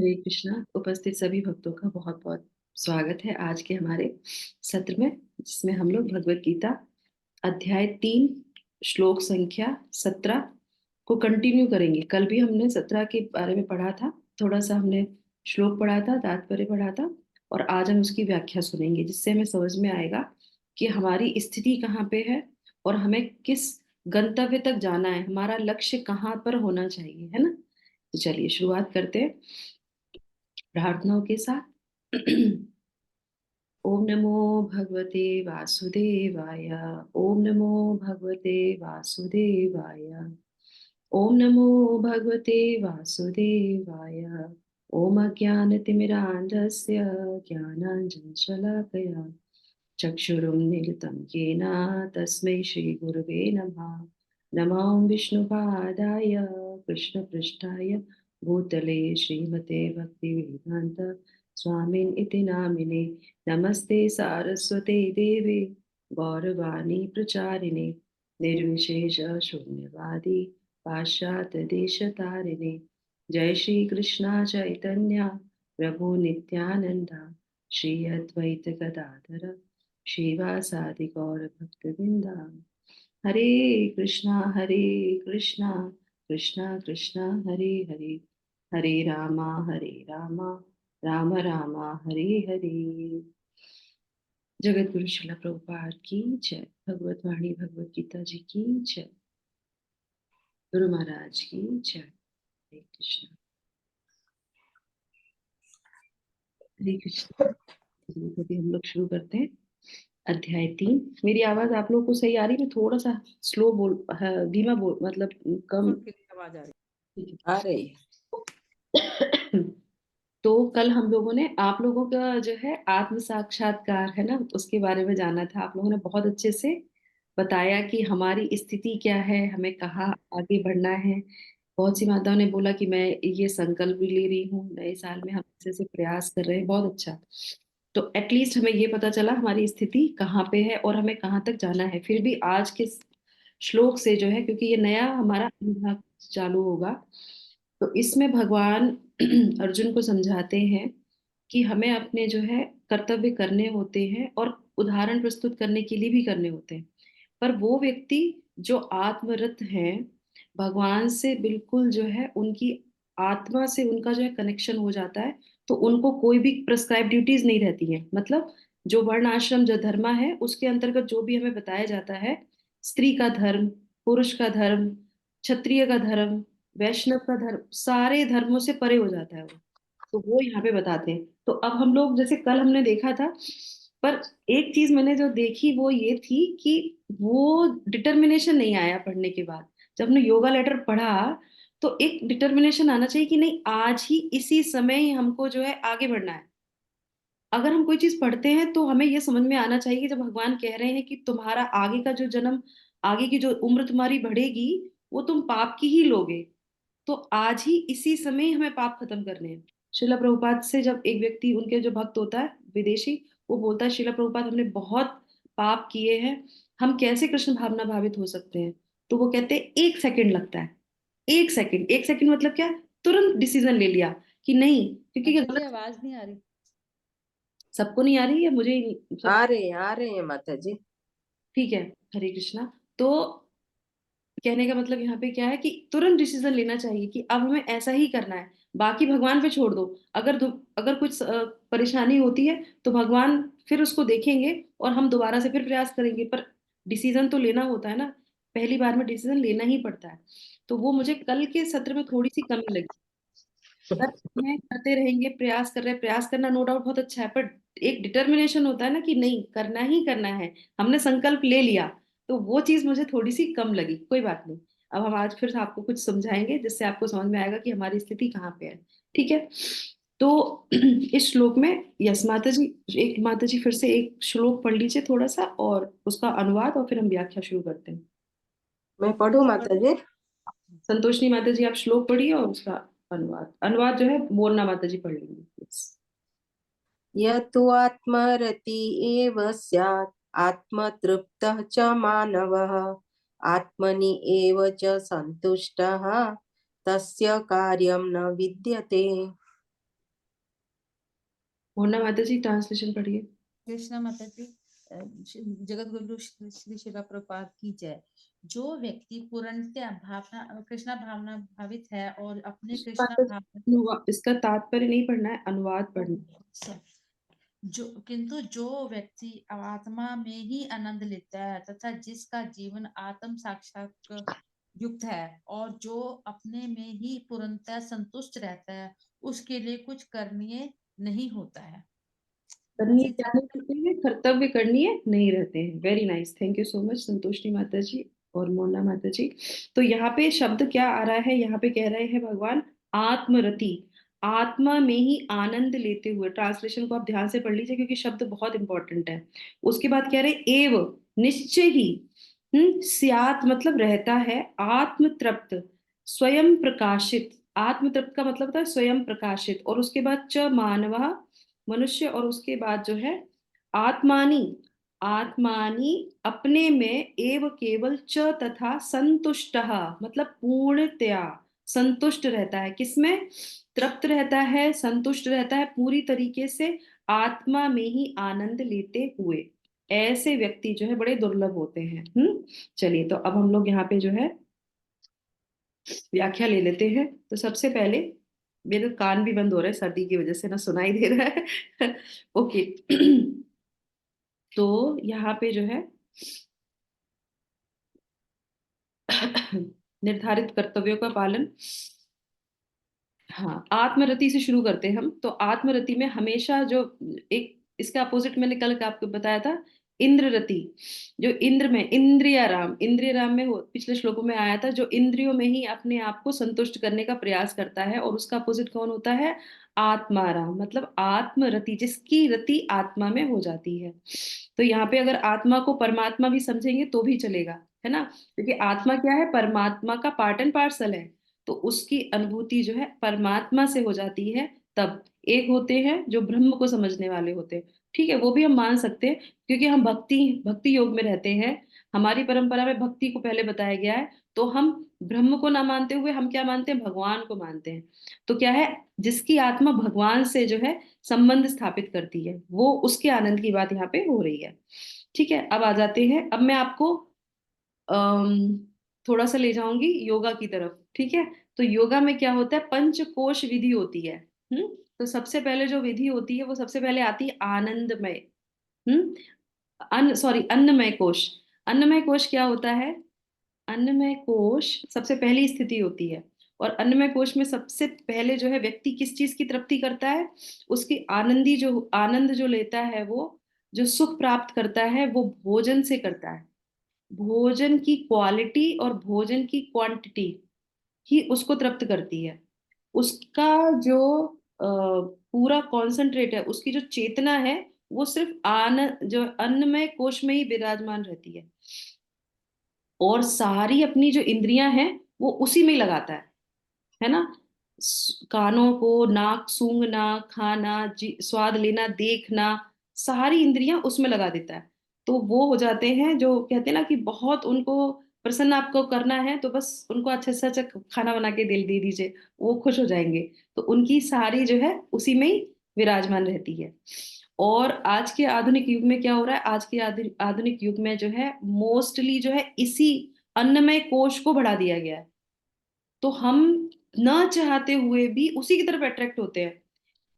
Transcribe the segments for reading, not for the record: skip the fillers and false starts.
हरे कृष्णा। उपस्थित सभी भक्तों का बहुत बहुत स्वागत है आज के हमारे सत्र में, जिसमें हम लोग भगवत गीता अध्याय 3 श्लोक संख्या 17 को कंटिन्यू करेंगे। कल भी हमने 17 के बारे में पढ़ा था, थोड़ा सा हमने श्लोक पढ़ा था, तात्पर्य पढ़ा था, और आज हम उसकी व्याख्या सुनेंगे, जिससे हमें समझ में आएगा कि हमारी स्थिति कहाँ पे है और हमें किस गंतव्य तक जाना है, हमारा लक्ष्य कहाँ पर होना चाहिए, है ना। तो चलिए शुरुआत करते हैं प्रार्थनाओं के साथ। ओम नमो भगवते वासुदेवाय। ओम नमो भगवते वासुदेवाय। ओम नमो भगवते वासुदेवाय। ओम अज्ञानतिमिरान्धस्य ज्ञानाञ्जनशलाकया चक्षुरुन्मीलितं येन तस्मै श्रीगुरुवे नमः। नमो विष्णुपादाय कृष्णपृष्ठाय भूतले श्रीमते भक्तिवेदान्त स्वामिन् इति नामिने। नमस्ते सारस्वते देवे गौरवाणी प्रचारिणे निर्विशेष शून्यवादी पाश्चात्य देशतारिणे। जय श्री कृष्णा चैतन्य प्रभु नित्यानंदा श्री अद्वैत गदाधर श्रीवासादि गौर भक्तवृंदा। हरे कृष्णा कृष्णा कृष्णा हरे हरे, हरे रामा राम रामा हरे हरे। जगत गुरु श्रील प्रभुपाद की जय। भगवत वाणी भगवत गीता जी की जय। गुरु महाराज की जय। हरे कृष्ण। हरे कृष्ण। अभी हम लोग शुरू करते हैं अध्याय 3। मेरी आवाज आप लोगों को सही आ रही है? मैं थोड़ा सा स्लो बोल, धीमा बोल, मतलब कम। आवाज आ रही ठीक आ रही है। तो कल हम लोगों ने आप लोगों का जो है आत्म साक्षात्कार है ना, उसके बारे में जाना था। आप लोगों ने बहुत अच्छे से बताया कि हमारी स्थिति क्या है, हमें कहाँ आगे बढ़ना है। बहुत सी माताओं ने बोला कि मैं ये संकल्प भी ले रही हूँ, नए साल में हम अच्छे से प्रयास कर रहे हैं। बहुत अच्छा। तो एटलीस्ट हमें ये पता चला हमारी स्थिति कहाँ पे है और हमें कहाँ तक जाना है। फिर भी आज के श्लोक से जो है, क्योंकि ये नया हमारा अनुभाग चालू होगा, तो इसमें भगवान अर्जुन को समझाते हैं कि हमें अपने जो है कर्तव्य करने होते हैं और उदाहरण प्रस्तुत करने के लिए भी करने होते हैं। पर वो व्यक्ति जो आत्मरत हैं, भगवान से बिल्कुल जो है उनकी आत्मा से उनका जो है कनेक्शन हो जाता है, तो उनको कोई भी प्रिस्क्राइब ड्यूटीज नहीं रहती हैं। मतलब जो वर्ण आश्रम जो धर्म है उसके अंतर्गत जो भी हमें बताया जाता है, स्त्री का धर्म, पुरुष का धर्म, क्षत्रिय का धर्म, वैष्णव का धर्म, सारे धर्मों से परे हो जाता है वो। तो वो यहाँ पे बताते हैं। तो अब हम लोग जैसे कल हमने देखा था, पर एक चीज मैंने जो देखी वो ये थी कि वो डिटर्मिनेशन नहीं आया पढ़ने के बाद। जब हमने योगा लेटर पढ़ा तो एक डिटर्मिनेशन आना चाहिए कि नहीं, आज ही इसी समय ही हमको जो है आगे बढ़ना है। अगर हम कोई चीज पढ़ते हैं तो हमें ये समझ में आना चाहिए कि जब भगवान कह रहे हैं कि तुम्हारा आगे का जो जन्म, आगे की जो उम्र तुम्हारी बढ़ेगी, वो तुम पाप की ही लोगे। तो आज ही इसी समय हमें पाप खत्म करने हैं। शिला प्रभुपाद से जब एक व्यक्ति, उनके जो भक्त होता है विदेशी, वो बोलता है शिला प्रभुपाद हमने बहुत पाप किए हैं, हम कैसे कृष्ण भावना भावित हो सकते हैं। तो वो कहते हैं 1 सेकंड लगता है। 1 सेकंड, 1 सेकंड मतलब क्या? तुरंत डिसीजन ले लिया कि नहीं, क्योंकि ये माता जी गलत। आवाज नहीं आ रही। सबको नहीं आ रही है, मुझे ही सब। आ रहे हैं माता जी। ठीक है। हरे कृष्णा। तो कहने का मतलब यहाँ पे क्या है कि तुरंत डिसीजन लेना चाहिए कि अब हमें ऐसा ही करना है, बाकी भगवान पे छोड़ दो। अगर कुछ परेशानी होती है तो भगवान फिर उसको देखेंगे और हम दोबारा से फिर प्रयास करेंगे, पर डिसीजन तो लेना होता है ना। पहली बार में डिसीजन लेना ही पड़ता है। तो वो मुझे कल के सत्र में थोड़ी सी कमी लगी। करते हैं, करते रहेंगे, प्रयास कर रहे हैं, प्रयास करना नो डाउट बहुत अच्छा है, पर एक डिटर्मिनेशन होता है ना कि नहीं, करना ही करना है, हमने संकल्प ले लिया। तो वो चीज मुझे थोड़ी सी कम लगी। कोई बात नहीं। अब हम आज फिर आपको कुछ समझाएंगे जिससे आपको समझ में आएगा कि हमारी स्थिति कहाँ पे है। ठीक है। तो इस श्लोक में, यस माता जी, एक माता जी फिर से एक श्लोक पढ़ लीजिए थोड़ा सा, और उसका अनुवाद, और फिर हम व्याख्या शुरू करते हैं। मैं पढ़ू माता जी। संतोषनी माता जी आप श्लोक पढ़िए और उसका अनुवाद, अनुवाद जो है बोलना माता जी पढ़ लेंगे। Yes। यतु आत्मरति एव स्यात् आत्मतृप्तः च मानवः आत्मनि एव च सन्तुष्टः तस्य कार्यं न विद्यते। मोना माता जी ट्रांसलेशन पढ़िए। कृष्णा माता जी, जगत गुरु श्री श्री शिला प्रपात की जय। जो व्यक्ति पूर्णतः भावना कृष्णा भावना भावित है और अपने कृष्णा माता जी, भावना इसका तात्पर्य नहीं पढ़ना है, अनुवाद पढ़ना जो किंतु जो व्यक्ति आत्मा में ही आनंद लेता है तथा जिसका जीवन आत्म साक्षात युक्त है और जो अपने में ही पूर्णतः संतुष्ट रहता है, उसके लिए कुछ करनीय नहीं होता है। करनी है। जी क्या नहीं रहते हैं, कर्तव्य करनी है नहीं रहते हैं। Very nice, thank you so much Santoshi Mata जी और मोना माता जी। तो यहाँ पे शब्द क्या आ रहा है, यहाँ पे कह रहे हैं भगवान आत्मरति, आत्मा में ही आनंद लेते हुए। ट्रांसलेशन को आप ध्यान से पढ़ लीजिए क्योंकि शब्द बहुत इंपॉर्टेंट है। उसके बाद कह रहे हैं एव, निश्चय ही, स्यात मतलब रहता है, आत्म तृप्त, स्वयं प्रकाशित। आत्म तृप्त का मतलब होता है स्वयं प्रकाशित। और उसके बाद च मानव, मनुष्य। और उसके बाद जो है आत्मानी, आत्मानी अपने में, एव केवल च तथा संतुष्टः मतलब पूर्णतया संतुष्ट रहता है। किसमें? तृप्त रहता है, संतुष्ट रहता है पूरी तरीके से, आत्मा में ही आनंद लेते हुए। ऐसे व्यक्ति जो है बड़े दुर्लभ होते हैं। चलिए, तो अब हम लोग यहाँ पे जो है व्याख्या ले लेते हैं। तो सबसे पहले, मेरे कान भी बंद हो रहे हैं सर्दी की वजह से, ना सुनाई दे रहा है। ओके। तो यहाँ पे जो है निर्धारित कर्तव्यों का पालन। हाँ, आत्मरति से शुरू करते हैं हम। तो आत्मरति में हमेशा जो एक, इसका अपोजिट मैंने कल का आपको बताया था, इंद्ररति। जो इंद्र में इंद्रियाराम, इंद्रियाराम में पिछले श्लोकों में आया था, जो इंद्रियों में ही अपने आप को संतुष्ट करने का प्रयास करता है। और उसका अपोजिट कौन होता है? आत्माराम, मतलब आत्मरति, जिसकी रति आत्मा में हो जाती है। तो यहाँ पे अगर आत्मा को परमात्मा भी समझेंगे तो भी चलेगा, है ना, क्योंकि आत्मा क्या है? परमात्मा का पार्ट एंड पार्सल है। तो उसकी अनुभूति जो है परमात्मा से हो जाती है। तब एक होते हैं जो ब्रह्म को समझने वाले होते हैं। ठीक है, वो भी हम मान सकते हैं क्योंकि हम भक्ति भक्ति योग में रहते हैं। हमारी परंपरा में भक्ति को पहले बताया गया है। तो हम ब्रह्म को ना मानते हुए हम क्या मानते हैं? भगवान को मानते हैं। तो क्या है, जिसकी आत्मा भगवान से जो है संबंध स्थापित करती है, वो उसके आनंद की बात यहाँ पे हो रही है। ठीक है, अब आ जाते हैं। अब मैं आपको अम, थोड़ा सा ले जाऊंगी योगा की तरफ। ठीक है, तो योगा में क्या होता है? पंचकोश विधि होती है। हम्म तो सबसे पहले जो विधि होती है वो सबसे पहले आती है आनंदमय। हम्म सॉरी, अन्नमय कोश। अन्नमय कोश क्या होता है? अन्नमय कोश सबसे पहली स्थिति होती है। और अन्नमय कोश में सबसे पहले जो है व्यक्ति किस चीज की तृप्ति करता है? उसकी आनंदी जो आनंद जो लेता है, वो जो सुख प्राप्त करता है वो भोजन से करता है। भोजन की क्वालिटी और भोजन की क्वांटिटी ही उसको तृप्त करती है। उसका जो पूरा कॉन्सेंट्रेट है, उसकी जो चेतना है, वो सिर्फ जो अन्नमय कोश में ही विराजमान रहती है। और सारी अपनी जो इंद्रियां हैं वो उसी में ही लगाता है ना। कानों को, नाक सूंघना, खाना, स्वाद लेना, देखना, सारी इंद्रियां उसमें लगा देता है। तो वो हो जाते हैं जो कहते हैं ना कि बहुत उनको प्रसन्न आपको करना है तो बस उनको अच्छे से अच्छा खाना बना के दे दे दीजिए, वो खुश हो जाएंगे। तो उनकी सारी जो है उसी में ही विराजमान रहती है। और आज के आधुनिक युग में क्या हो रहा है? आज के आधुनिक युग में जो है मोस्टली जो है इसी अन्नमय कोश को बढ़ा दिया गया है। तो हम ना चाहते हुए भी उसी की तरफ अट्रैक्ट होते हैं।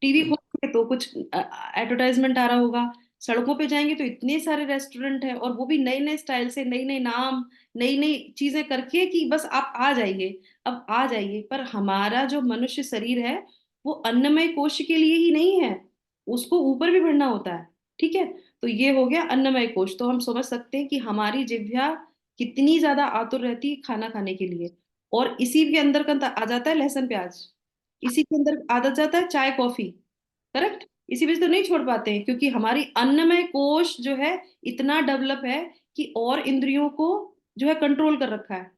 टीवी खोलेंगे तो कुछ एडवर्टाइजमेंट आ रहा होगा, सड़कों पे जाएंगे तो इतने सारे रेस्टोरेंट हैं, और वो भी नए नए स्टाइल से, नई नई नाम, नई नई चीजें करके कि बस आप आ जाइए, अब आ जाइए। पर हमारा जो मनुष्य शरीर है वो अन्नमय कोश के लिए ही नहीं है, उसको ऊपर भी बढ़ना होता है। ठीक है, तो ये हो गया अन्नमय कोश। तो हम समझ सकते हैं कि हमारी जिह्वा कितनी ज्यादा आतुर रहती है खाना खाने के लिए। और इसी के अंदर का आ जाता है लहसुन प्याज, इसी के अंदर आदत जाता है चाय कॉफी। करेक्ट, इसी वजह से तो नहीं छोड़ पाते हैं क्योंकि हमारी अन्नमय कोश जो है इतना डेवलप है कि और इंद्रियों को जो है कंट्रोल कर रखा है।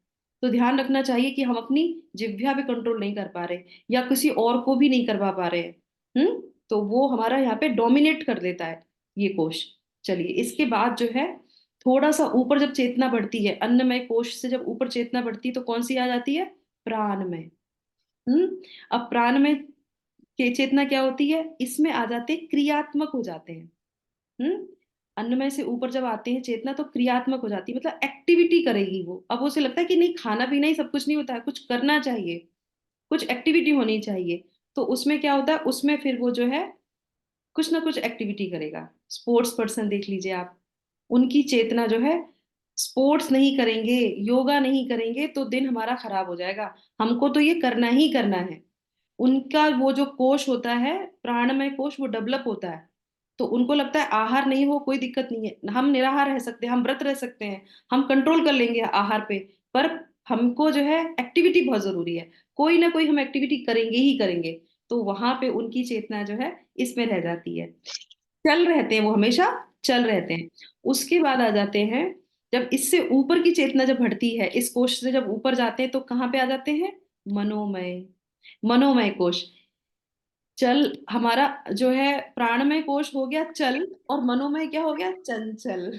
तो ध्यान रखना चाहिए कि हम अपनी जिह्वा भी कंट्रोल नहीं कर पा रहे या किसी और को भी नहीं करवा पा रहे हैं। तो वो हमारा यहाँ पे डोमिनेट कर देता है ये कोश। चलिए, इसके बाद जो है थोड़ा सा ऊपर जब चेतना बढ़ती है, अन्नमय कोश से जब ऊपर चेतना बढ़ती है तो कौन सी आ जाती है? प्राणमय। अब प्राणमय कि चेतना क्या होती है, इसमें आ जाते हैं, क्रियात्मक हो जाते हैं। अन्नमय से ऊपर जब आते हैं चेतना तो क्रियात्मक हो जाती है, मतलब एक्टिविटी करेगी वो। अब उसे लगता है कि नहीं, खाना पीना ही सब कुछ नहीं होता है, कुछ करना चाहिए, कुछ एक्टिविटी होनी चाहिए। तो उसमें क्या होता है, उसमें फिर वो जो है कुछ ना कुछ एक्टिविटी करेगा। स्पोर्ट्स पर्सन देख लीजिए आप, उनकी चेतना जो है, स्पोर्ट्स नहीं करेंगे, योगा नहीं करेंगे तो दिन हमारा खराब हो जाएगा, हमको तो ये करना ही करना है। उनका वो जो कोश होता है, प्राणमय कोश, वो डेवलप होता है। तो उनको लगता है आहार नहीं हो कोई दिक्कत नहीं है, हम निराहार रह सकते हैं, हम व्रत रह सकते हैं, हम कंट्रोल कर लेंगे आहार पे। पर हमको जो है एक्टिविटी बहुत जरूरी है, कोई ना कोई हम एक्टिविटी करेंगे ही करेंगे। तो वहां पे उनकी चेतना जो है इसमें रह जाती है, चल रहते हैं, वो हमेशा चल रहते हैं। उसके बाद आ जाते हैं, जब इससे ऊपर की चेतना जब बढ़ती है, इस कोश से जब ऊपर जाते हैं तो कहाँ पे आ जाते हैं, मनोमय। मनोमय कोश, चल हमारा जो है, प्राणमय कोश हो गया चल, और मनोमय क्या हो गया, चंचल।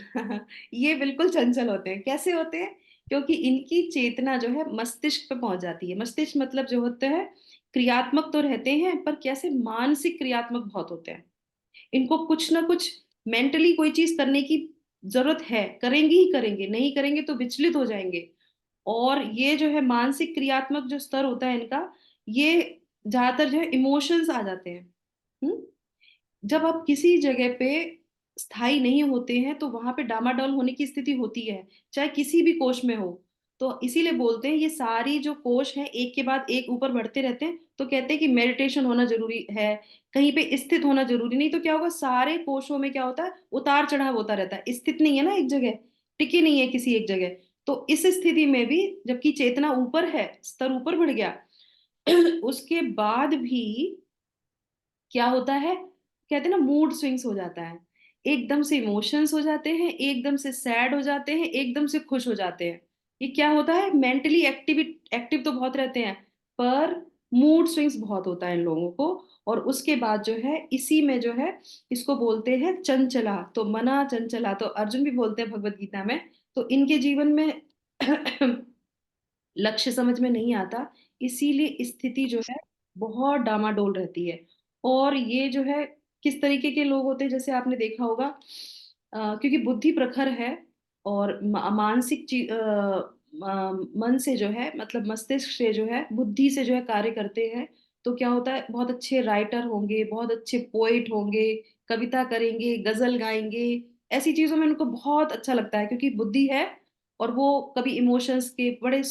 ये बिल्कुल चंचल होते हैं। कैसे होते हैं, क्योंकि इनकी चेतना जो है मस्तिष्क पे पहुंच जाती है। मस्तिष्क मतलब जो होते हैं, क्रियात्मक तो रहते हैं पर कैसे, मानसिक क्रियात्मक बहुत होते हैं। इनको कुछ ना कुछ मेंटली कोई चीज करने की जरूरत है, करेंगे ही करेंगे, नहीं करेंगे तो विचलित हो जाएंगे। और ये जो है मानसिक क्रियात्मक जो स्तर होता है इनका, ये ज्यादातर जो है इमोशंस आ जाते हैं। हम्म जब आप किसी जगह पे स्थायी नहीं होते हैं तो वहां पे डामाडोल होने की स्थिति होती है, चाहे किसी भी कोष में हो। तो इसीलिए बोलते हैं ये सारी जो कोष हैं एक के बाद एक ऊपर बढ़ते रहते हैं, तो कहते हैं कि मेडिटेशन होना जरूरी है, कहीं पे स्थित होना जरूरी नहीं। तो क्या होगा, सारे कोषों में क्या होता है, उतार चढ़ाव होता रहता है, स्थित नहीं है ना एक जगह, टिके नहीं है किसी एक जगह। तो इस स्थिति में भी, जबकि चेतना ऊपर है, स्तर ऊपर बढ़ गया, उसके बाद भी क्या होता है, कहते हैं ना मूड स्विंग्स हो जाता है। एकदम से इमोशंस हो जाते हैं, एकदम से सैड हो जाते हैं, एकदम से खुश हो जाते हैं। ये क्या होता है, मेंटली एक्टिव, एक्टिव तो बहुत रहते हैं, पर मूड स्विंग्स बहुत होता है इन लोगों को। और उसके बाद जो है, इसी में जो है, इसको बोलते हैं चंचला। तो मना चंचला तो अर्जुन भी बोलते हैं भगवत गीता में। तो इनके जीवन में लक्ष्य समझ में नहीं आता, इसीलिए स्थिति जो है बहुत डामाडोल रहती है। और ये जो है किस तरीके के लोग होते हैं, जैसे आपने देखा होगा, क्योंकि बुद्धि प्रखर है, और मानसिक मन से जो है, मतलब मस्तिष्क से जो है, बुद्धि से जो है कार्य करते हैं। तो क्या होता है, बहुत अच्छे राइटर होंगे, बहुत अच्छे पोइट होंगे, कविता करेंगे, गजल गाएंगे, ऐसी चीजों में उनको बहुत अच्छा लगता है क्योंकि बुद्धि है। और वो कभी इमोशंस के बड़े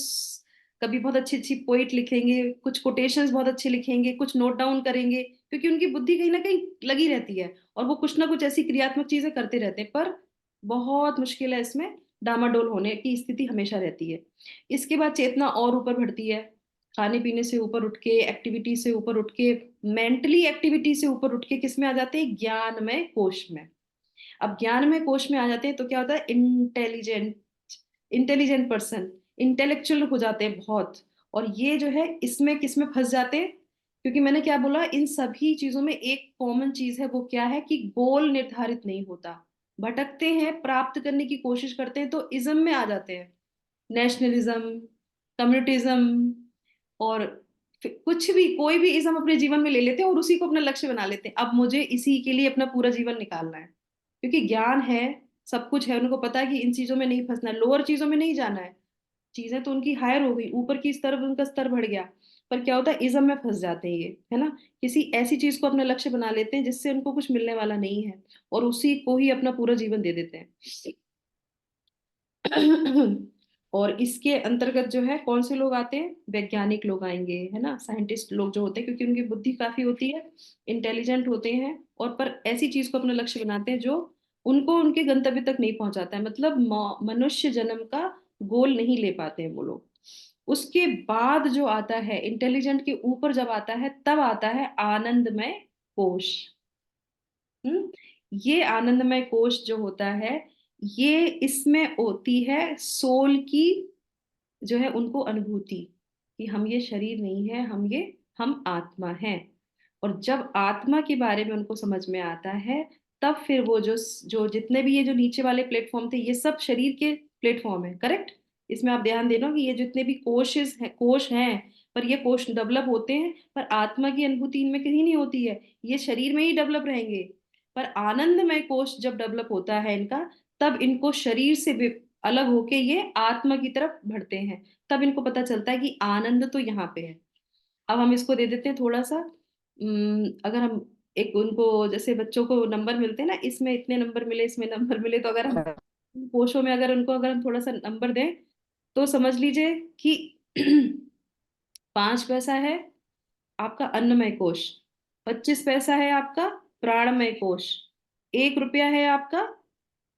कभी बहुत अच्छी अच्छी पोइट लिखेंगे, कुछ कोटेशंस बहुत अच्छे लिखेंगे, कुछ नोट डाउन करेंगे, क्योंकि उनकी बुद्धि कहीं ना कहीं लगी रहती है, और वो कुछ ना कुछ ऐसी क्रियात्मक चीजें करते रहते हैं। पर बहुत मुश्किल है इसमें, डामाडोल होने की स्थिति हमेशा रहती है। इसके बाद चेतना और ऊपर बढ़ती है, खाने पीने से ऊपर उठ के, एक्टिविटी से ऊपर उठ के, मेंटली एक्टिविटी से ऊपर उठ के किस में आ जाते हैं, ज्ञानमय कोश में। अब ज्ञानमय कोश में आ जाते हैं तो क्या होता है, इंटेलिजेंट, इंटेलिजेंट पर्सन, इंटेलेक्चुअल हो जाते हैं बहुत। और ये जो है इसमें किस में फंस जाते हैं, क्योंकि मैंने क्या बोला, इन सभी चीजों में एक कॉमन चीज है, वो क्या है कि गोल निर्धारित नहीं होता, भटकते हैं, प्राप्त करने की कोशिश करते हैं तो इज्म में आ जाते हैं, नेशनलिज्म, कम्युनिटिज्म, और कुछ भी, कोई भी इज्म अपने जीवन में ले लेते हैं और उसी को अपना लक्ष्य बना लेते हैं, अब मुझे इसी के लिए अपना पूरा जीवन निकालना है। क्योंकि ज्ञान है, सब कुछ है, उनको पता है कि इन चीजों में नहीं फंसना है, लोअर चीजों में नहीं जाना है। चीजें तो उनकी हायर हो गई, ऊपर की स्तर, उनका स्तर बढ़ गया, पर क्या होता है, इज्म में फंस जाते हैं ये, है ना, किसी ऐसी चीज को अपना लक्ष्य बना लेते हैं जिससे उनको कुछ मिलने वाला नहीं है, और उसी को ही अपना पूरा जीवन दे देते हैं। और इसके अंतर्गत जो है कौन से लोग आते हैं, वैज्ञानिक लोग आएंगे, है ना, साइंटिस्ट लोग जो होते हैं, क्योंकि उनकी बुद्धि काफी होती है, इंटेलिजेंट होते हैं, और पर ऐसी चीज को अपना लक्ष्य बनाते हैं जो उनको उनके गंतव्य तक नहीं पहुंचाता है, मतलब मनुष्य जन्म का गोल नहीं ले पाते हैं वो लोग। उसके बाद जो आता है, इंटेलिजेंट के ऊपर जब आता है, तब आता है आनंदमय कोश। हम्म ये आनंदमय कोश जो होता है, ये इसमें होती है सोल की जो है उनको अनुभूति, कि हम ये शरीर नहीं है, हम आत्मा हैं। और जब आत्मा के बारे में उनको समझ में आता है, तब फिर वो जो जो जितने भी ये जो नीचे वाले प्लेटफॉर्म थे, ये सब शरीर के प्लेटफॉर्म है, करेक्ट। इसमें आप ध्यान देना कि ये जितने भी कोश हैं, पर ये कोश डेवलप होते हैं, पर आत्मा की अनुभूति इनमें कहीं नहीं होती है, ये शरीर में ही डेवलप रहेंगे। पर आनंदमय कोश जब डेवलप होता है इनका, तब इनको शरीर से अलग होके ये आत्मा की तरफ बढ़ते हैं। तब इनको पता चलता है कि आनंद तो यहाँ पे है। अब हम इसको दे देते हैं थोड़ा सा, अगर हम एक उनको, जैसे बच्चों को नंबर मिलते हैं ना, इसमें इतने नंबर मिले, इसमें नंबर मिले, तो अगर हम कोशों में अगर उनको अगर हम थोड़ा सा नंबर दें, तो समझ लीजिए कि 5 पैसा है आपका अन्नमय कोश, 25 पैसा है आपका प्राणमय कोश, 1 रुपया है आपका,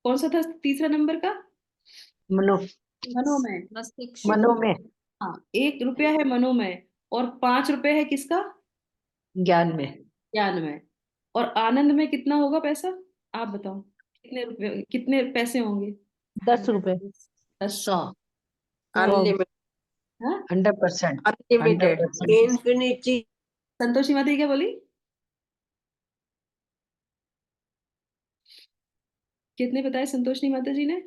कौन सा था तीसरा नंबर का, मनो मनोमय। मस्तिष्क। मनो में हाँ, 1 रुपया है मनोमय, और 5 रुपये है किसका, ज्ञान में। ज्ञान में। और आनंद में कितना होगा पैसा, आप बताओ, कितने रुपए, कितने पैसे होंगे। 10 रुपए। 10। अनलिमिटेड, हाँ, 100%। अनलिमिटेड, 100%। इन्फिनिटी। संतोषी माता क्या बोली, कितने बताए संतोषी माता जी ने,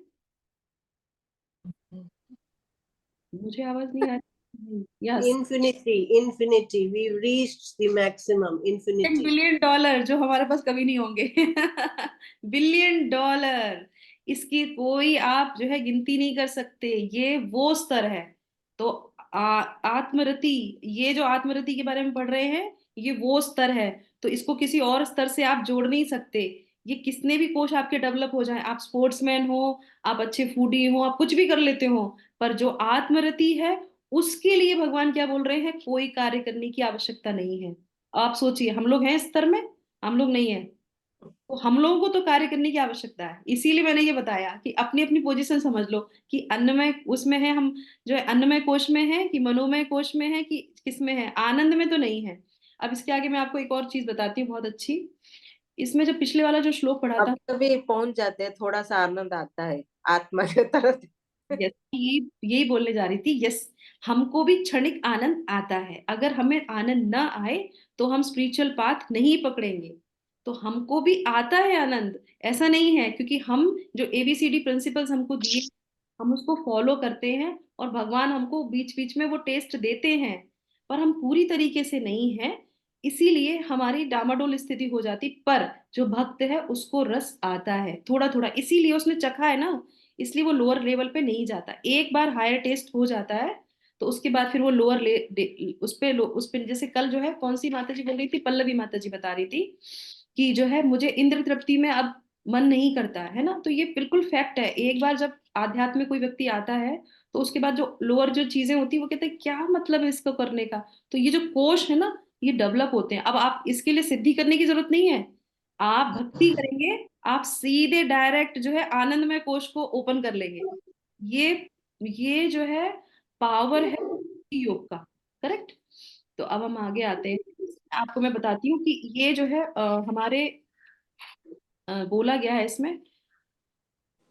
मुझे आवाज नहीं आ रही। Yes, Infinity, infinity. We've reached the maximum. Infinity. $1 billion जो हमारे पास कभी नहीं होंगे। $1 बिलियन, इसकी कोई आप जो है गिनती नहीं कर सकते, ये वो स्तर है। तो आत्मरति, ये जो आत्मरति के बारे में पढ़ रहे हैं, ये वो स्तर है। तो इसको किसी और स्तर से आप जोड़ नहीं सकते। ये कितने भी कोश आपके डेवलप हो जाएं, आप स्पोर्ट्समैन हो, आप अच्छे फूडी हो, आप कुछ भी कर लेते हो, पर जो आत्मरति है, उसके लिए भगवान क्या बोल रहे हैं, कोई कार्य करने की आवश्यकता नहीं है। आप सोचिए, हम लोग हैं इस स्तर में, हम लोग नहीं है, तो हम लोगों को तो कार्य करने की आवश्यकता है। इसीलिए मैंने ये बताया कि अपनी अपनी पोजीशन समझ लो, कि अन्नमय उसमें है हम, जो है अन्नमय कोश में है, कि मनोमय कोश में है, कि किस में है, आनंद में तो नहीं है। अब इसके आगे मैं आपको एक और चीज बताती हूँ बहुत अच्छी। इसमें जो पिछले वाला जो श्लोक पढ़ा था, कभी कभी पहुंच जाते हैं, थोड़ा सा आनंद आता है आत्मा के तरफ। यस, यही बोलने जा रही थी। यस, हमको भी क्षणिक आनंद आता है। अगर हमें आनंद ना आए, तो हम स्पिरिचुअल पाथ नहीं पकड़ेंगे। तो हमको भी आता है आनंद, ऐसा नहीं है, क्योंकि हम जो ABCD प्रिंसिपल्स हमको दिए, हम उसको फॉलो करते हैं, और भगवान हमको बीच बीच में वो टेस्ट देते हैं, पर हम पूरी तरीके से नहीं है। इसीलिए हमारी डामाडोल स्थिति हो जाती। पर जो भक्त है उसको रस आता है थोड़ा थोड़ा, इसीलिए उसने चखा है ना, इसलिए वो लोअर लेवल पे नहीं जाता। एक बार हायर टेस्ट हो जाता है, तो उसके बाद फिर वो लोअर उस पे जैसे कल जो है, कौन सी माता जी बोल रही थी, पल्लवी माता जी बता रही थी कि जो है मुझे इंद्र तृप्ति में अब मन नहीं करता है ना। तो ये बिल्कुल फैक्ट है। एक बार जब आध्यात्म में कोई व्यक्ति आता है, तो उसके बाद जो लोअर जो चीजें होती है, वो कहते हैं क्या मतलब है इसको करने का। तो ये जो कोश है ना, ये डेवलप होते हैं। अब आप इसके लिए सिद्धि करने की जरूरत नहीं है, आप भक्ति करेंगे, आप सीधे डायरेक्ट जो है आनंदमय कोश को ओपन कर लेंगे। ये ये जो है पावर है योग का। करेक्ट। तो अब हम आगे आते हैं। आपको मैं बताती हूँ कि ये जो है हमारे बोला गया है इसमें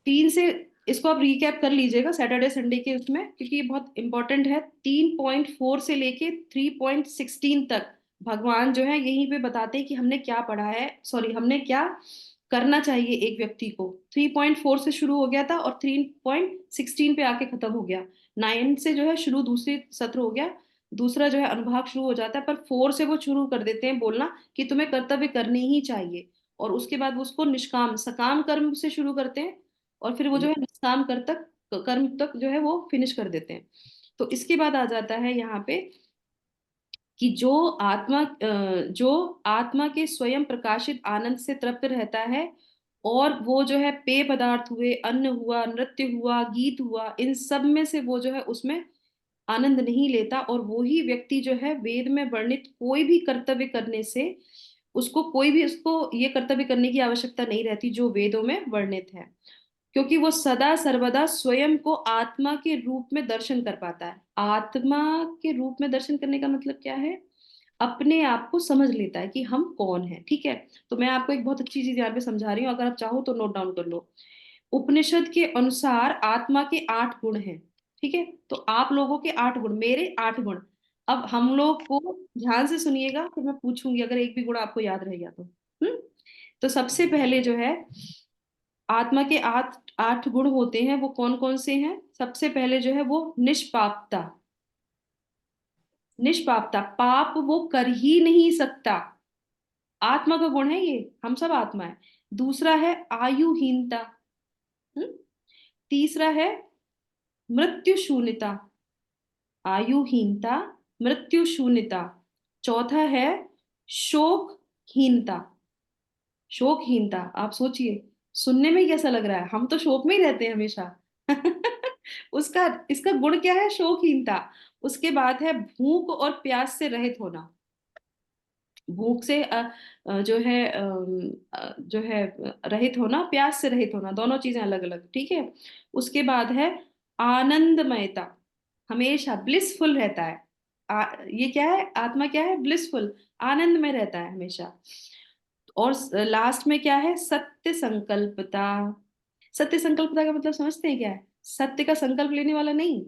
3 से, इसको आप रिकैप कर लीजिएगा सैटरडे संडे के उसमें, क्योंकि ये बहुत इंपॉर्टेंट है। 3.4 से लेके 3.16 तक भगवान जो है यहीं पे बताते हैं कि हमने क्या पढ़ा है, सॉरी हमने क्या करना चाहिए एक व्यक्ति को। 3.4 से शुरू हो गया था, और 3.16 पे आके खत्म हो गया। 9 से जो है शुरू, दूसरी सत्र हो गया, दूसरा जो है अनुभाग शुरू हो जाता है। पर 4 से वो शुरू कर देते हैं बोलना कि तुम्हें कर्तव्य करने ही चाहिए, और उसके बाद वो उसको निष्काम सकाम कर्म से शुरू करते हैं, और फिर वो जो है निष्काम कर्म तक जो है वो फिनिश कर देते हैं। तो इसके बाद आ जाता है यहाँ पे कि जो आत्मा के स्वयं प्रकाशित आनंद से तृप्त रहता है, और वो जो है पेय पदार्थ हुए, अन्न हुआ, नृत्य हुआ, गीत हुआ, इन सब में से वो जो है उसमें आनंद नहीं लेता, और वो ही व्यक्ति जो है वेद में वर्णित कोई भी कर्तव्य करने से, उसको ये कर्तव्य करने की आवश्यकता नहीं रहती जो वेदों में वर्णित है, क्योंकि वो सदा सर्वदा स्वयं को आत्मा के रूप में दर्शन कर पाता है। आत्मा के रूप में दर्शन करने का मतलब क्या है, अपने आप को समझ लेता है कि हम कौन है। ठीक है। तो मैं आपको एक बहुत अच्छी चीज यहाँ पे समझा रही हूँ, अगर आप चाहो तो नोट डाउन कर लो। उपनिषद के अनुसार आत्मा के 8 गुण हैं। ठीक है। तो आप लोगों के 8 गुण, मेरे 8 गुण। अब हम लोग को ध्यान से सुनिएगा, फिर मैं पूछूंगी अगर एक भी गुण आपको याद रह गया तो। तो सबसे पहले जो है, आत्मा के 8 8 गुण होते हैं, वो कौन कौन से हैं। सबसे पहले जो है वो निष्पापता। निष्पापता, पाप वो कर ही नहीं सकता, आत्मा का गुण है ये, हम सब आत्मा है। दूसरा है आयुहीनता, हम्म? तीसरा है मृत्यु शून्यता, आयुहीनता, मृत्यु शून्यता। चौथा है शोकहीनता, शोकहीनता। आप सोचिए, सुनने में कैसा लग रहा है, हम तो शोक में ही रहते हैं हमेशा। उसका इसका गुण क्या है, शोकहीनता। उसके बाद है भूख और प्यास से रहित होना, भूख से जो है जो है रहित होना, प्यास से रहित होना, दोनों चीजें अलग अलग, ठीक है। उसके बाद है आनंदमयता, हमेशा ब्लिसफुल रहता है। ये क्या है, आत्मा क्या है, ब्लिसफुल, आनंद में रहता है हमेशा। और लास्ट में क्या है, सत्य संकल्पता। सत्य संकल्पता का मतलब समझते हैं क्या है, सत्य का संकल्प लेने वाला नहीं।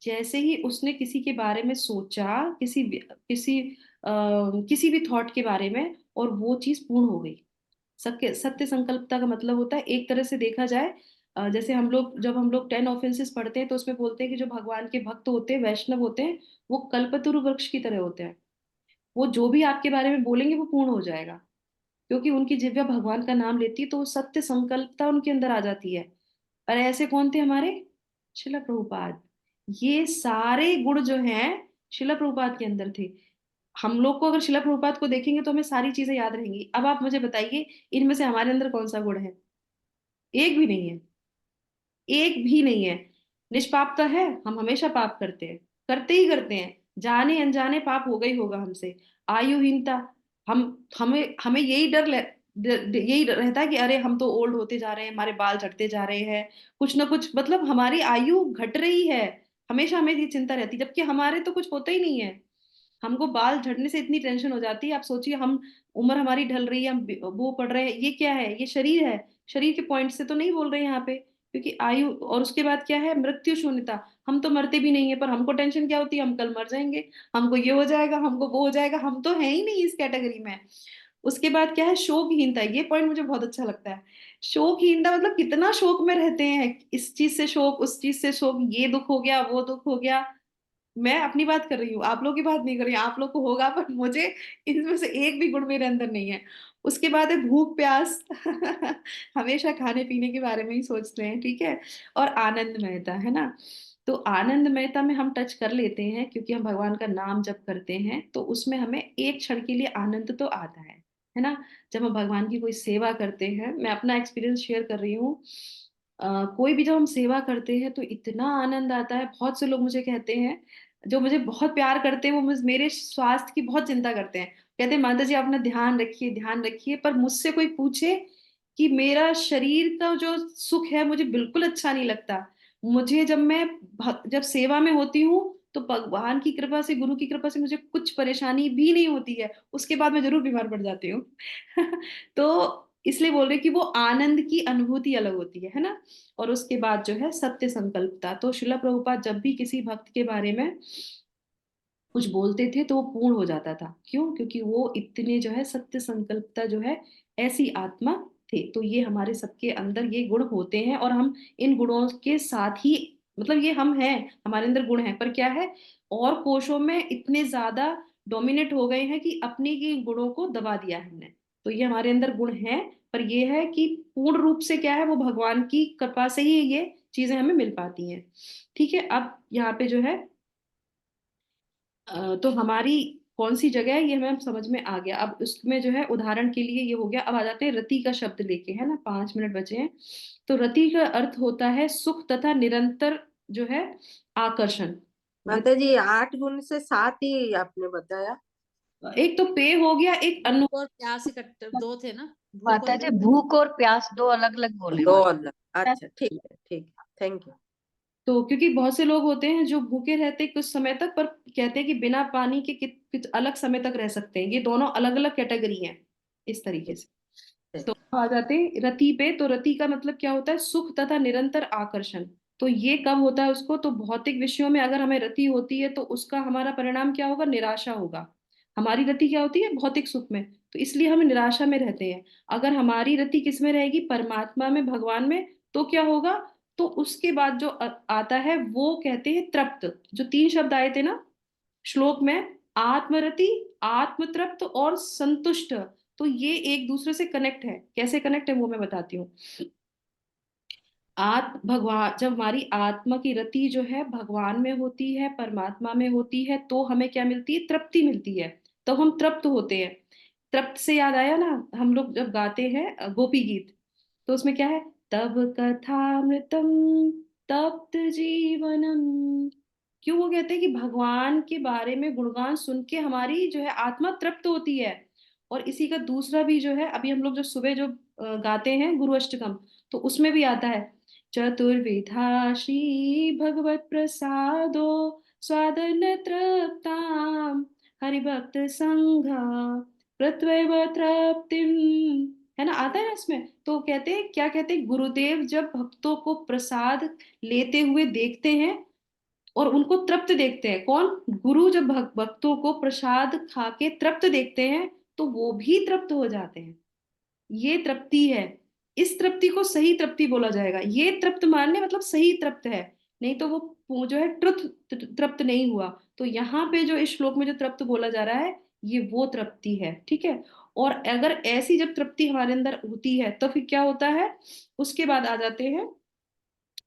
जैसे ही उसने किसी के बारे में सोचा, किसी भी थॉट के बारे में, और वो चीज पूर्ण हो गई। सत्य सत्य संकल्पता का मतलब होता है, एक तरह से देखा जाए, जैसे हम लोग जब हम लोग 10 ऑफेंसेस पढ़ते हैं तो उसमें बोलते हैं कि जो भगवान के भक्त होते हैं, वैष्णव होते हैं, वो कल्पतरु वृक्ष की तरह होते हैं। वो जो भी आपके बारे में बोलेंगे वो पूर्ण हो जाएगा, क्योंकि उनकी जिह्वा भगवान का नाम लेती है, तो वो सत्य संकल्पता उनके अंदर आ जाती है। और ऐसे कौन थे हमारे, शिला प्रभुपाद। ये सारे गुण जो हैं शिला प्रभुपाद के अंदर थे। हम लोग को अगर शिला प्रभुपाद को देखेंगे तो हमें सारी चीजें याद रहेंगी। अब आप मुझे बताइए, इनमें से हमारे अंदर कौन सा गुण है, एक भी नहीं है, एक भी नहीं है। निष्पापता है, हम हमेशा पाप करते हैं, करते ही करते हैं, जाने अनजाने पाप होगा ही होगा हमसे। आयुहीनता, हम हमें हमें यही रहता है कि अरे हम तो ओल्ड होते जा रहे हैं, हमारे बाल झड़ते जा रहे हैं, कुछ ना कुछ, मतलब हमारी आयु घट रही है, हमेशा हमें ये चिंता रहती है, जबकि हमारे तो कुछ होता ही नहीं है। हमको बाल झड़ने से इतनी टेंशन हो जाती है, आप सोचिए, हम उम्र हमारी ढल रही है, हम वो पढ़ रहे हैं, ये क्या है, ये शरीर है। शरीर के पॉइंट से तो नहीं बोल रहे हैं यहाँ पे, क्योंकि आयु। और उसके बाद क्या है, मृत्यु शून्यता, हम तो मरते भी नहीं है, पर हमको टेंशन क्या होती है, हम कल मर जाएंगे, हमको ये हो जाएगा, हमको वो हो जाएगा, हम तो है ही नहीं इस कैटेगरी में। उसके बाद क्या है, शोकहीनता, ये पॉइंट मुझे बहुत अच्छा लगता है। शोकहीनता मतलब कितना शोक में रहते हैं, इस चीज से शोक, उस चीज से शोक, ये दुख हो गया, वो दुख हो गया। मैं अपनी बात कर रही हूँ, आप लोग की बात नहीं कर रही, आप लोग को होगा, पर मुझे इनमें से एक भी गुण मेरे अंदर नहीं है। उसके बाद है भूख प्यास, हमेशा खाने पीने के बारे में ही सोचते हैं, ठीक है। और आनंदमयता, है ना। तो आनंदमयता में हम टच कर लेते हैं, क्योंकि हम भगवान का नाम जब करते हैं तो उसमें हमें एक क्षण के लिए आनंद तो आता है ना। जब हम भगवान की कोई सेवा करते हैं, मैं अपना एक्सपीरियंस शेयर कर रही हूँ, कोई भी जब हम सेवा करते हैं तो इतना आनंद आता है। बहुत से लोग मुझे कहते हैं, जो मुझे बहुत प्यार करते हैं, वो मेरे स्वास्थ्य की बहुत चिंता करते हैं, कहते हैं माता जी आप अपना ध्यान रखिए, ध्यान रखिए। पर मुझसे कोई पूछे कि मेरा शरीर का जो सुख है मुझे बिल्कुल अच्छा नहीं लगता। मुझे जब मैं जब सेवा में होती हूँ तो भगवान की कृपा से, गुरु की कृपा से मुझे कुछ परेशानी भी नहीं होती है, उसके बाद मैं जरूर बीमार पड़ जाती हूँ। तो इसलिए बोल रहे कि वो आनंद की अनुभूति अलग होती है ना। और उसके बाद जो है सत्य संकल्पता, तो शिला प्रभुपाद जब भी किसी भक्त के बारे में कुछ बोलते थे तो वो पूर्ण हो जाता था। क्यों, क्योंकि वो इतने जो है सत्य संकल्पता जो है, ऐसी आत्मा थे। तो ये हमारे सबके अंदर ये गुण होते हैं, और हम इन गुणों के साथ ही, मतलब ये हम हैं, हमारे अंदर गुण है, पर क्या है, और कोशों में इतने ज्यादा डोमिनेट हो गए हैं कि अपने ही गुणों को दबा दिया है हमने। तो ये हमारे अंदर गुण है, पर ये है कि पूर्ण रूप से क्या है, वो भगवान की कृपा से ही ये चीजें हमें मिल पाती हैं। ठीक है, अब यहाँ पे जो है तो हमारी कौन सी जगह है ये हमें समझ में आ गया। अब उसमें जो है उदाहरण के लिए ये हो गया। अब आ जाते हैं रति का शब्द लेके, है ना, 5 मिनट बचे हैं। तो रति का अर्थ होता है सुख तथा निरंतर जो है आकर्षण। माता जी 8 गुण से 7 ही आपने बताया। एक तो पे हो गया, एक अनु। भूख और प्यास इकट्ठे दो थे ना, भूख और माता जी भूख और प्यास दो अलग अलग बोले दो माता। अलग, अच्छा ठीक है, ठीक है, थैंक यू। तो क्योंकि बहुत से लोग होते हैं जो भूखे रहते हैं कुछ समय तक, पर कहते हैं कि बिना पानी के कुछ अलग समय तक रह सकते हैं। ये दोनों अलग अलग कैटेगरी हैं, इस तरीके से। तो आ जाते हैं रति पे। तो रति का मतलब क्या होता है, सुख तथा निरंतर आकर्षण। तो ये कब होता है उसको, तो भौतिक विषयों में अगर हमें रति होती है तो उसका हमारा परिणाम क्या होगा, निराशा होगा। हमारी रति क्या होती है, भौतिक सुख में, तो इसलिए हम निराशा में रहते हैं। अगर हमारी रति किस में रहेगी, परमात्मा में, भगवान में, तो क्या होगा, तो उसके बाद जो आता है वो कहते हैं तृप्त। जो 3 शब्द आए थे ना, श्लोक में आत्मरति, आत्मतृप्त और संतुष्ट, तो ये एक दूसरे से कनेक्ट है। कैसे कनेक्ट है वो मैं बताती हूँ। भगवान, जब हमारी आत्मा की रति जो है भगवान में होती है, परमात्मा में होती है, तो हमें क्या मिलती है? तृप्ति मिलती है। तो हम तृप्त होते हैं। तृप्त से याद आया ना, हम लोग जब गाते हैं गोपी गीत, तो उसमें क्या है? तब कथामृतम तप्त जीवनम। क्यों वो कहते हैं कि भगवान के बारे में गुणगान सुन के हमारी जो है आत्मा तृप्त होती है। और इसी का दूसरा भी जो है, अभी हम लोग जो सुबह जो गाते हैं गुरु अष्टकम, तो उसमें भी आता है चतुर्विधा श्री भगवत प्रसादो स्वादन तृप्ताम हरिभक्त संघा प्रत्वैव तृप्तिम, है ना, आता है ना इसमें। तो कहते हैं, क्या कहते हैं, गुरुदेव जब भक्तों को प्रसाद लेते हुए देखते हैं और उनको तृप्त देखते हैं, कौन? गुरु जब भक्तों को प्रसाद खा के तृप्त देखते हैं, तो वो भी तृप्त हो जाते हैं। ये तृप्ति है। इस तृप्ति को सही तृप्ति बोला जाएगा। ये तृप्त मानने मतलब सही तृप्त है, नहीं तो वो जो है तृप्त नहीं हुआ। तो यहाँ पे जो इस श्लोक में जो तृप्त बोला जा रहा है, ये वो तृप्ति है, ठीक है। और अगर ऐसी जब तृप्ति हमारे अंदर होती है तो फिर क्या होता है? उसके बाद आ जाते हैं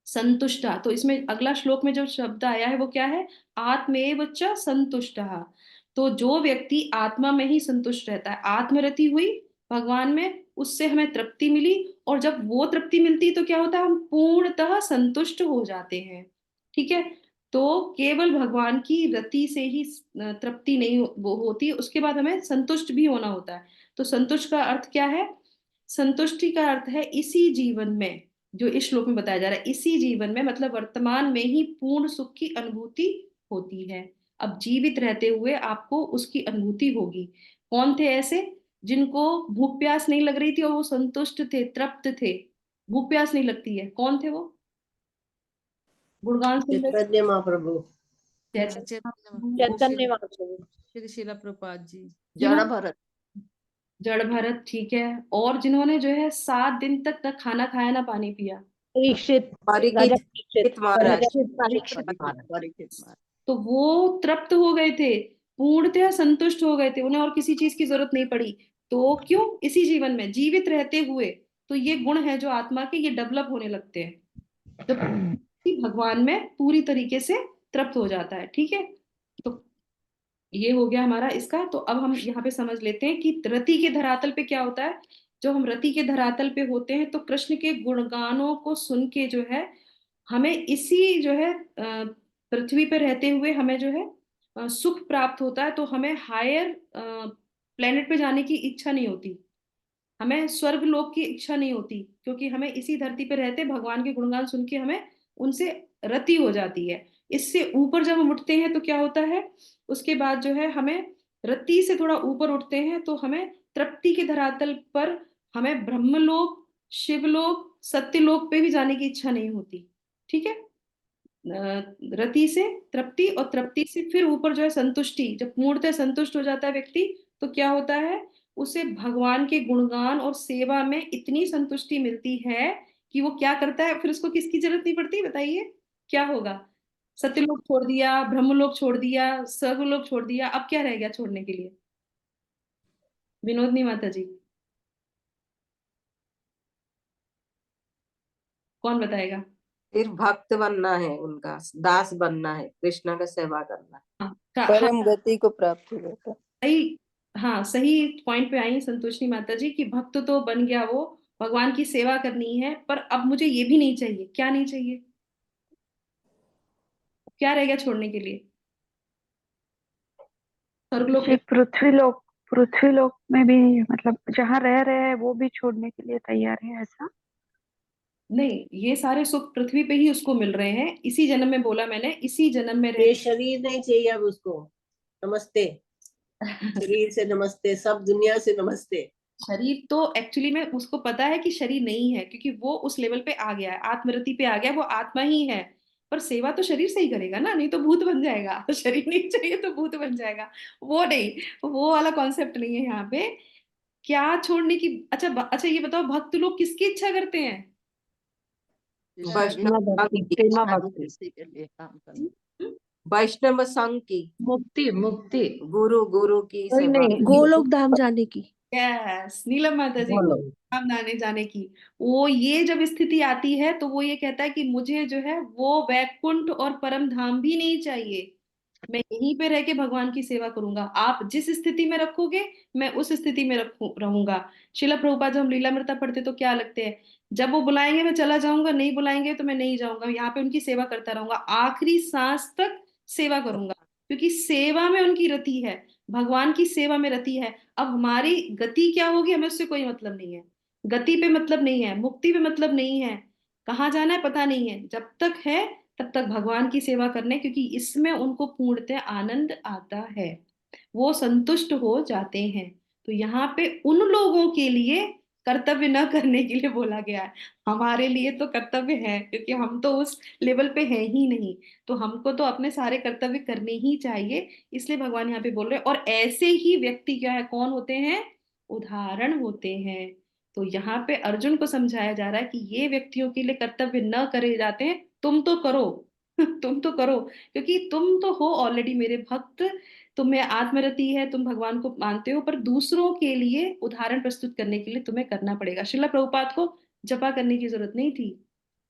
संतुष्टा। तो इसमें अगला श्लोक में जो शब्द आया है वो क्या है? आत्मेव च संतुष्टः। तो जो व्यक्ति आत्मा में ही संतुष्ट रहता है, आत्मरति हुई भगवान में, उससे हमें तृप्ति मिली, और जब वो तृप्ति मिलती तो क्या होता है? हम पूर्णतः संतुष्ट हो जाते हैं, ठीक है। तो केवल भगवान की रति से ही तृप्ति नहीं वो होती, उसके बाद हमें संतुष्ट भी होना होता है। तो संतुष्ट का अर्थ क्या है? संतुष्टि का अर्थ है इसी जीवन में, जो इस श्लोक में बताया जा रहा है, इसी जीवन में मतलब वर्तमान में ही पूर्ण सुख की अनुभूति होती है। अब जीवित रहते हुए आपको उसकी अनुभूति होगी। कौन थे ऐसे जिनको भूख प्यास नहीं लग रही थी और वो संतुष्ट थे, तृप्त थे? भूख प्यास नहीं लगती है, कौन थे वो? गुणगान सुन रहे चैतन्य महाप्रभु, थे? चैतन्य महाप्रभु, श्री शिला प्रभुपाद जी। जड़ भरत। जड़ भरत, ठीक है। और जिन्होंने जो है 7 दिन तक ना खाना खाया ना पानी पिया? परीक्षित, परीक्षित महाराज, परीक्षित परीक्षित महाराज। तो वो तृप्त हो गए थे, पूर्णतः संतुष्ट हो गए थे, उन्हें और किसी चीज की जरूरत नहीं पड़ी। तो क्यों? इसी जीवन में जीवित रहते हुए। तो ये गुण है जो आत्मा के, ये डेवलप होने लगते हैं जब भगवान में पूरी तरीके से तृप्त हो जाता है, ठीक है। तो ये हो गया हमारा इसका। तो अब हम यहाँ पे समझ लेते हैं कि रति के धरातल पे क्या होता है। जो हम रति के धरातल पे होते हैं तो कृष्ण के गुणगानों को सुन के जो है हमें इसी जो है पृथ्वी पे रहते हुए हमें जो है सुख प्राप्त होता है। तो हमें हायर प्लेनेट पे जाने की इच्छा नहीं होती, हमें स्वर्ग लोक की इच्छा नहीं होती, क्योंकि हमें इसी धरती पे रहते भगवान के गुणगान सुन के हमें उनसे रति हो जाती है। इससे ऊपर जब हम उठते हैं तो क्या होता है? उसके बाद जो है हमें रति से थोड़ा ऊपर उठते हैं तो हमें तृप्ति के धरातल पर हमें ब्रह्मलोक, शिवलोक, सत्यलोक पे भी जाने की इच्छा नहीं होती, ठीक है। रति से तृप्ति और तृप्ति से फिर ऊपर जो है संतुष्टि, जब पूर्णतः संतुष्ट हो जाता है व्यक्ति तो क्या होता है? उसे भगवान के गुणगान और सेवा में इतनी संतुष्टि मिलती है कि वो क्या करता है, फिर उसको किसकी जरूरत नहीं पड़ती, बताइए क्या होगा? सत्यलोक छोड़ दिया, ब्रह्मलोक छोड़ दिया, स्वर्गलोक छोड़ दिया, अब क्या रह गया छोड़ने के लिए? विनोदनी माता जी, कौन बताएगा? फिर भक्त बनना है, उनका दास बनना है, कृष्ण का सेवा करना है, हाँ, परम गति को प्राप्त होता। सही। हाँ, सही पॉइंट पे आई संतोषनी माता जी कि भक्त तो बन गया वो, भगवान की सेवा करनी है, पर अब मुझे ये भी नहीं चाहिए। क्या नहीं चाहिए? क्या रह गया छोड़ने के लिए? स्वर्गलोक जी, पृथ्वी लोक में भी मतलब जहाँ रह रहे हैं वो भी छोड़ने के लिए तैयार है ऐसा? नहीं, ये सारे सुख पृथ्वी पे ही उसको मिल रहे हैं। इसी जन्म में बोला मैंने, इसी जन्म में ये शरीर नहीं चाहिए अब उसको। नमस्ते शरीर से नमस्ते, सब दुनिया से नमस्ते। शरीर तो एक्चुअली में उसको पता है कि शरीर नहीं है, क्योंकि वो उस लेवल पे आ गया है, आत्मरति पे आ गया, वो आत्मा ही है। पर सेवा तो शरीर से ही करेगा ना, नहीं तो भूत बन जाएगा। तो शरीर नहीं चाहिए तो भूत बन जाएगा, वो नहीं, वो वाला कॉन्सेप्ट नहीं है यहाँ पे। क्या छोड़ने की? अच्छा अच्छा, ये बताओ भक्त लोग किसकी इच्छा करते हैं? वैष्णव कृष्णा भक्ति, भक्ति, कृष्णा भक्ति के लिए काम करना। वैष्णव संघ की, मुक्ति मुक्ति गुरु गुरु की नहीं सेवा नहीं, करनी। गोलोक धाम जाने की। यस, नीलम माता जी, बोलो। धाम जाने की। वो ये जब स्थिति आती है तो वो ये कहता है कि मुझे जो है वो वैकुंठ और परम धाम भी नहीं चाहिए, मैं यहीं पे रह के भगवान की सेवा करूंगा। आप जिस स्थिति में रखोगे मैं उस स्थिति में रहूंगा। शिला प्रभुपाद जब हम लीलामृता पढ़ते तो क्या लगते हैं, जब वो बुलाएंगे मैं चला जाऊंगा, नहीं बुलाएंगे तो मैं नहीं जाऊंगा, यहाँ पे उनकी सेवा करता रहूंगा, आखिरी सांस तक सेवा करूंगा, क्योंकि सेवा में उनकी रति है, भगवान की सेवा में रति है। अब हमारी गति क्या होगी हमें उससे कोई मतलब नहीं है, गति पे मतलब नहीं है, मुक्ति पे मतलब नहीं है, कहाँ जाना है पता नहीं है, जब तक है तब तक भगवान की सेवा करने, क्योंकि इसमें उनको पूर्णतः आनंद आता है, वो संतुष्ट हो जाते हैं। तो यहाँ पे उन लोगों के लिए कर्तव्य न करने के लिए बोला गया है, हमारे लिए तो कर्तव्य है, क्योंकि हम तो उस लेवल पे हैं ही नहीं, तो हमको तो अपने सारे कर्तव्य करने ही चाहिए, इसलिए भगवान यहाँ पे बोल रहे हैं। और ऐसे ही व्यक्ति क्या है, कौन होते हैं, उदाहरण होते हैं। तो यहाँ पे अर्जुन को समझाया जा रहा है कि ये व्यक्तियों के लिए कर्तव्य न करे जाते हैं, तुम तो करो तुम तो करो, क्योंकि तुम तो हो ऑलरेडी मेरे भक्त, तुम्हें आत्मरति है, तुम भगवान को मानते हो, पर दूसरों के लिए उदाहरण प्रस्तुत करने के लिए तुम्हें करना पड़ेगा। शिला प्रभुपाद को जपा करने की जरूरत नहीं थी,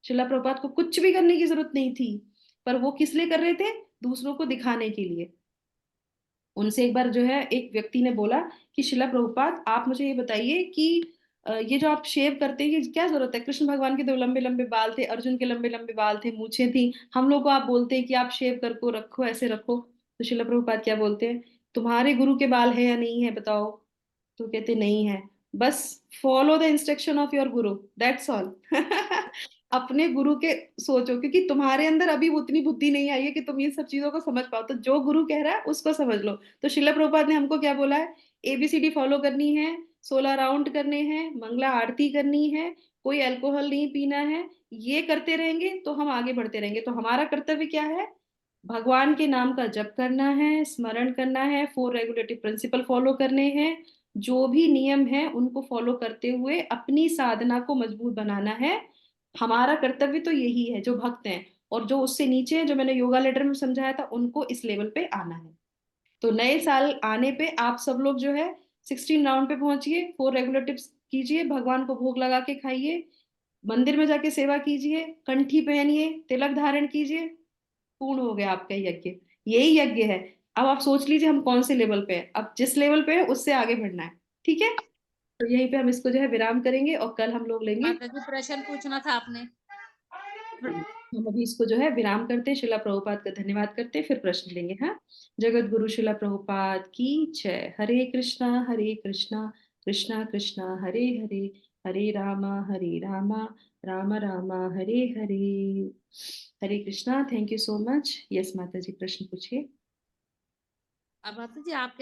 शिला प्रभुपाद को कुछ भी करने की जरूरत नहीं थी, पर वो किस लिए कर रहे थे, दूसरों को दिखाने के लिए। उनसे एक बार जो है एक व्यक्ति ने बोला कि शिला प्रभुपाद आप मुझे ये बताइए कि ये जो आप शेव करते हैं ये क्या जरूरत है, कृष्ण भगवान के तो लंबे लंबे बाल थे, अर्जुन के लंबे लंबे बाल थे, मूछें थी, हम लोग को आप बोलते हैं कि आप शेव कर को रखो, ऐसे रखो। तो शिला प्रभुपाद क्या बोलते हैं, तुम्हारे गुरु के बाल है या नहीं है बताओ। तो कहते नहीं है, बस follow the instruction of your Guru, that's all अपने गुरु के सोचो, क्योंकि तुम्हारे अंदर अभी उतनी बुद्धि नहीं आई है कि तुम ये सब चीजों को समझ पाओ, तो जो गुरु कह रहा है उसको समझ लो। तो शिला प्रभुपाद ने हमको क्या बोला है, एबीसीडी फॉलो करनी है, 16 राउंड करने हैं, मंगला आरती करनी है, कोई अल्कोहल नहीं पीना है, ये करते रहेंगे तो हम आगे बढ़ते रहेंगे। तो हमारा कर्तव्य क्या है, भगवान के नाम का जप करना है, स्मरण करना है, 4 रेगुलेटिव प्रिंसिपल फॉलो करने हैं, जो भी नियम है उनको फॉलो करते हुए अपनी साधना को मजबूत बनाना है। हमारा कर्तव्य तो यही है, जो भक्त हैं और जो उससे नीचे हैं, जो मैंने योगा लेटर में समझाया था, उनको इस लेवल पे आना है। तो नए साल आने पे आप सब लोग जो है 16 राउंड पे पहुंचिए, 4 रेगुलेटिव्स कीजिए, भगवान को भोग लगा के खाइए, मंदिर में जाके सेवा कीजिए, कंठी पहनिए, तिलक धारण कीजिए, पूर्ण हो गया आपका यज्ञ, यही यज्ञ है। अब आप सोच लीजिए हम कौन से लेवल पे हैं, अब जिस लेवल पे है उससे आगे बढ़ना है, ठीक है। तो यहीं पे हम इसको जो है विराम करेंगे और कल हम लोग लेंगे। माता जी प्रश्न पूछना था आपने। हम अभी इसको जो है विराम करते हैं, शिला प्रभुपाद का धन्यवाद करते हैं, फिर प्रश्न लेंगे। हाँ, जगत गुरु शिला प्रभुपाद की जय। Hare Krishna Krishna Krishna Hare Hare, Hare Rama Ram Rama Hare Hare. Hare Krishna, thank you so much. Yes माता जी, प्रश्न पूछिए। अब माता जी आप